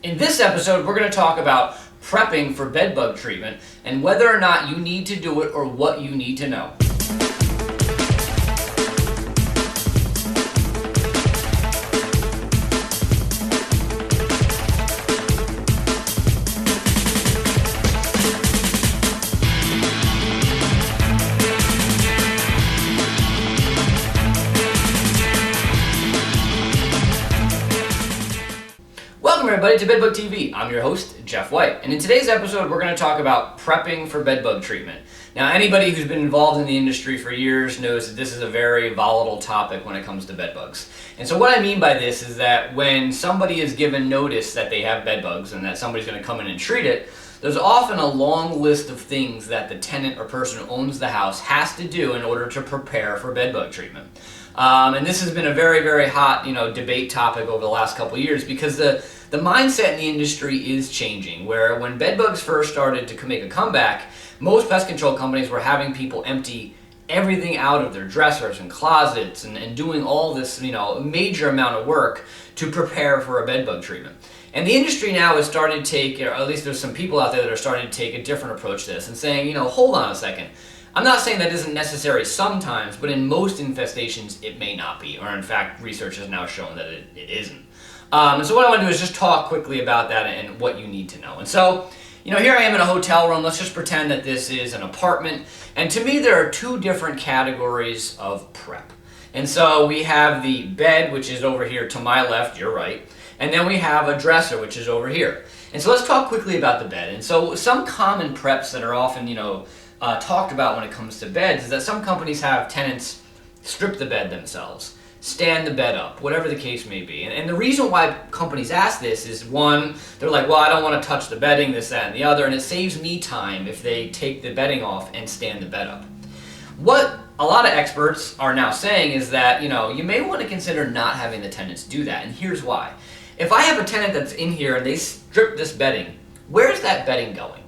In this episode, we're going to talk about prepping for bedbug treatment and whether or not you need to do it or what you need to know. Welcome everybody to Bedbug TV. I'm your host, Jeff White, and in today's episode we're going to talk about prepping for bedbug treatment. Now, anybody who's been involved in the industry for years knows that this is a very volatile topic when it comes to bedbugs. And so what I mean by this is that when somebody is given notice that they have bedbugs and that somebody's going to come in and treat it, there's often a long list of things that the tenant or person who owns the house has to do in order to prepare for bedbug treatment. And this has been a very, very hot, debate topic over the last couple of years because the mindset in the industry is changing, where when bedbugs first started to make a comeback, most pest control companies were having people empty everything out of their dressers and closets and doing all this, major amount of work to prepare for a bedbug treatment. And the industry now has started to take, or at least there's some people out there that are starting to take a different approach to this and saying, hold on a second. I'm not saying that isn't necessary sometimes, but in most infestations it may not be, or in fact research has now shown that it isn't. And so what I want to do is just talk quickly about that and what you need to know. And so, here I am in a hotel room. Let's just pretend that this is an apartment. And to me, there are two different categories of prep. And so we have the bed, which is over here to my left, your right. And then we have a dresser, which is over here. And so let's talk quickly about the bed. And so some common preps that are often, talked about when it comes to beds is that some companies have tenants strip the bed themselves, stand the bed up, whatever the case may be. And the reason why companies ask this is, one, they're like, well, I don't want to touch the bedding, this, that, and the other, and it saves me time if they take the bedding off and stand the bed up. What a lot of experts are now saying is that, you may want to consider not having the tenants do that, and here's why. If I have a tenant that's in here and they strip this bedding, where's that bedding going?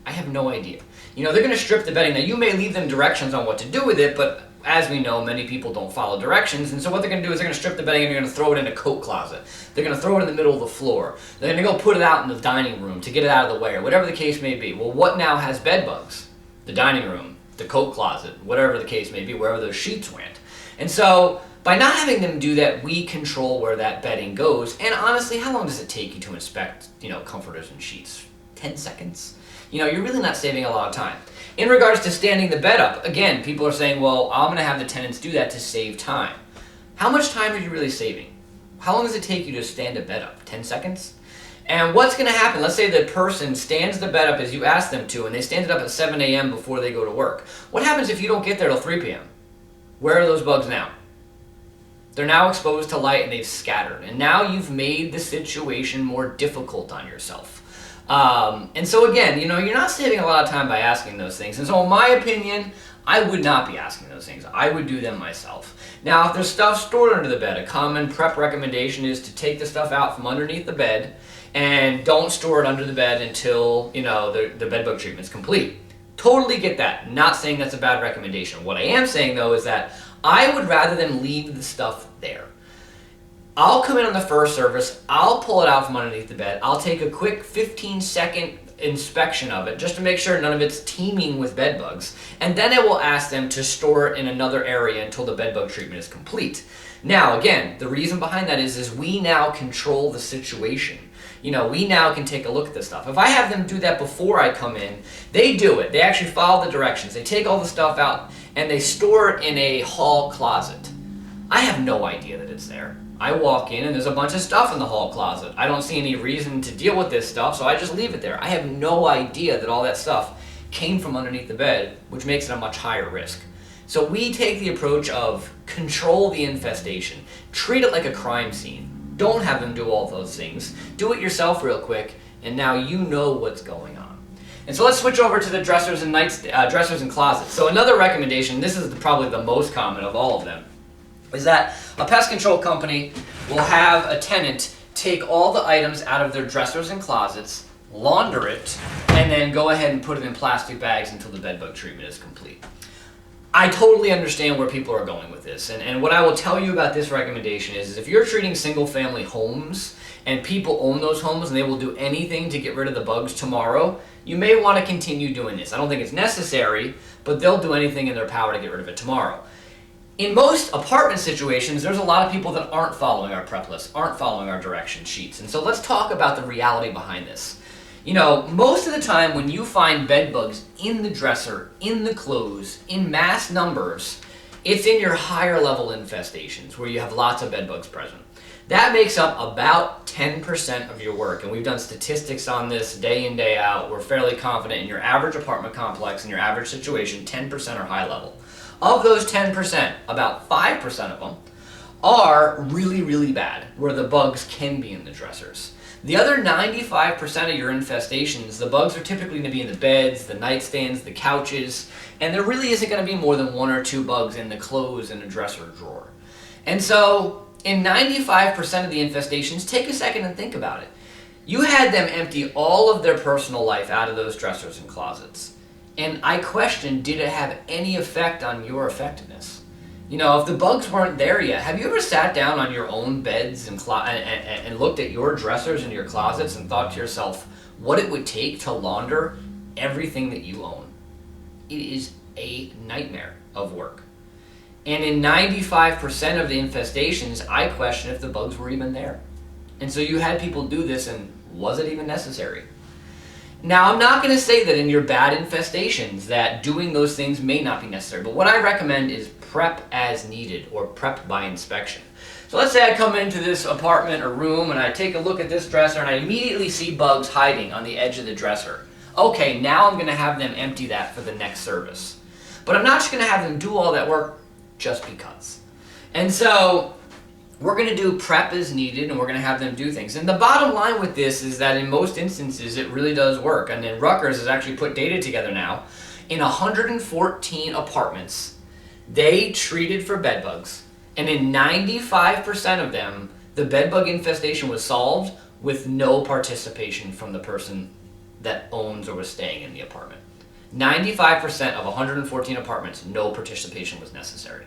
I have no idea. They're going to strip the bedding. Now, you may leave them directions on what to do with it, but as we know, many people don't follow directions, and so what they're going to do is they're going to strip the bedding and they're going to throw it in a coat closet. They're going to throw it in the middle of the floor. They're going to go put it out in the dining room to get it out of the way, or whatever the case may be. Well, what now has bed bugs? The dining room, the coat closet, whatever the case may be, wherever those sheets went. And so, by not having them do that, we control where that bedding goes. And honestly, how long does it take you to inspect, comforters and sheets? 10 seconds? You're really not saving a lot of time. In regards to standing the bed up, again, people are saying, well, I'm going to have the tenants do that to save time. How much time are you really saving? How long does it take you to stand a bed up? 10 seconds? And what's going to happen? Let's say the person stands the bed up as you ask them to, and they stand it up at 7 a.m. before they go to work. What happens if you don't get there till 3 p.m.? Where are those bugs now? They're now exposed to light and they've scattered. And now you've made the situation more difficult on yourself. And so again, you're not saving a lot of time by asking those things. And so in my opinion, I would not be asking those things. I would do them myself. Now, if there's stuff stored under the bed, a common prep recommendation is to take the stuff out from underneath the bed and don't store it under the bed until, the bedbug treatment is complete. Totally get that. Not saying that's a bad recommendation. What I am saying, though, is that I would rather them leave the stuff there. I'll come in on the first service, I'll pull it out from underneath the bed, I'll take a quick 15-second inspection of it just to make sure none of it's teeming with bed bugs, and then I will ask them to store it in another area until the bedbug treatment is complete. Now, again, the reason behind that is we now control the situation. We now can take a look at this stuff. If I have them do that before I come in, they do it. They actually follow the directions. They take all the stuff out and they store it in a hall closet. I have no idea that it's there. I walk in and there's a bunch of stuff in the hall closet. I don't see any reason to deal with this stuff, so I just leave it there. I have no idea that all that stuff came from underneath the bed, which makes it a much higher risk. So we take the approach of control the infestation. Treat it like a crime scene. Don't have them do all those things. Do it yourself real quick, and now you know what's going on. And so let's switch over to the dressers and closets. So another recommendation, this is probably the most common of all of them, is that a pest control company will have a tenant take all the items out of their dressers and closets, launder it, and then go ahead and put it in plastic bags until the bedbug treatment is complete. I totally understand where people are going with this. And what I will tell you about this recommendation is if you're treating single family homes and people own those homes and they will do anything to get rid of the bugs tomorrow, you may want to continue doing this. I don't think it's necessary, but they'll do anything in their power to get rid of it tomorrow. In most apartment situations, there's a lot of people that aren't following our prep list, aren't following our direction sheets. And so let's talk about the reality behind this. You know, most of the time when you find bed bugs in the dresser, in the clothes, in mass numbers, it's in your higher level infestations where you have lots of bed bugs present. That makes up about 10% of your work, and we've done statistics on this day in, day out. We're fairly confident in your average apartment complex, in your average situation, 10% are high level. Of those 10%, about 5% of them are really, really bad, where the bugs can be in the dressers. The other 95% of your infestations, the bugs are typically going to be in the beds, the nightstands, the couches, and there really isn't going to be more than 1 or 2 bugs in the clothes in a dresser drawer. And so, in 95% of the infestations, take a second and think about it. You had them empty all of their personal life out of those dressers and closets. And I question, did it have any effect on your effectiveness? You know, if the bugs weren't there yet, have you ever sat down on your own beds and looked at your dressers and your closets and thought to yourself what it would take to launder everything that you own? It is a nightmare of work. And in 95% of the infestations, I question if the bugs were even there. And so you had people do this, and was it even necessary? Now, I'm not going to say that in your bad infestations that doing those things may not be necessary, but what I recommend is prep as needed, or prep by inspection. So let's say I come into this apartment or room and I take a look at this dresser and I immediately see bugs hiding on the edge of the dresser. Okay, now I'm going to have them empty that for the next service. But I'm not just going to have them do all that work just because. And so we're going to do prep as needed, and we're going to have them do things. And the bottom line with this is that in most instances it really does work. And then Rutgers has actually put data together now. In 114 apartments, they treated for bed bugs, and in 95% of them, the bed bug infestation was solved with no participation from the person that owns or was staying in the apartment. 95% of 114 apartments, no participation was necessary.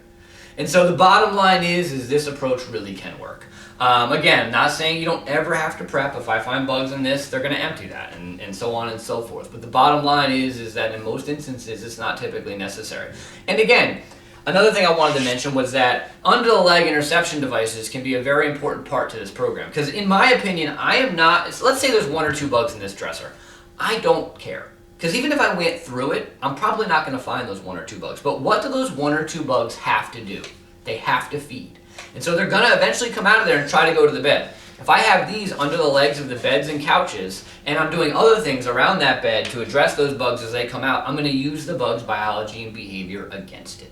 And so the bottom line is this approach really can work. Again, not saying you don't ever have to prep. If I find bugs in this, they're going to empty that, and so on and so forth. But the bottom line is that in most instances, it's not typically necessary. And again, another thing I wanted to mention was that under-the-leg interception devices can be a very important part to this program. Because in my opinion, I am not, let's say there's 1 or 2 bugs in this dresser. I don't care. Because even if I went through it, I'm probably not going to find those 1 or 2 bugs. But what do those 1 or 2 bugs have to do? They have to feed. And so they're going to eventually come out of there and try to go to the bed. If I have these under the legs of the beds and couches, and I'm doing other things around that bed to address those bugs as they come out, I'm going to use the bug's biology and behavior against it.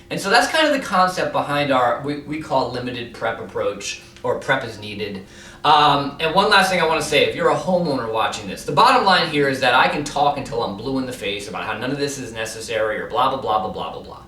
And so that's kind of the concept behind our, we call limited prep approach, or prep as needed. And one last thing I want to say, if you're a homeowner watching this, the bottom line here is that I can talk until I'm blue in the face about how none of this is necessary or blah, blah, blah, blah, blah, blah, blah.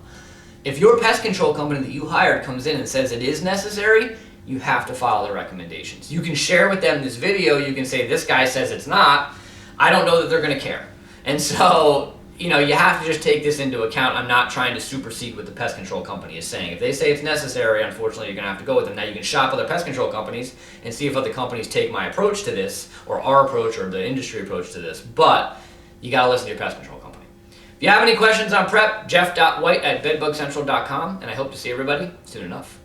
If your pest control company that you hired comes in and says it is necessary, you have to follow their recommendations. You can share with them this video, you can say this guy says it's not, I don't know that they're going to care. And so, you know, you have to just take this into account. I'm not trying to supersede what the pest control company is saying. If they say it's necessary, unfortunately, you're going to have to go with them. Now, you can shop other pest control companies and see if other companies take my approach to this, or our approach, or the industry approach to this. But you got to listen to your pest control company. If you have any questions on prep, jeff.white@bedbugcentral.com, and I hope to see everybody soon enough.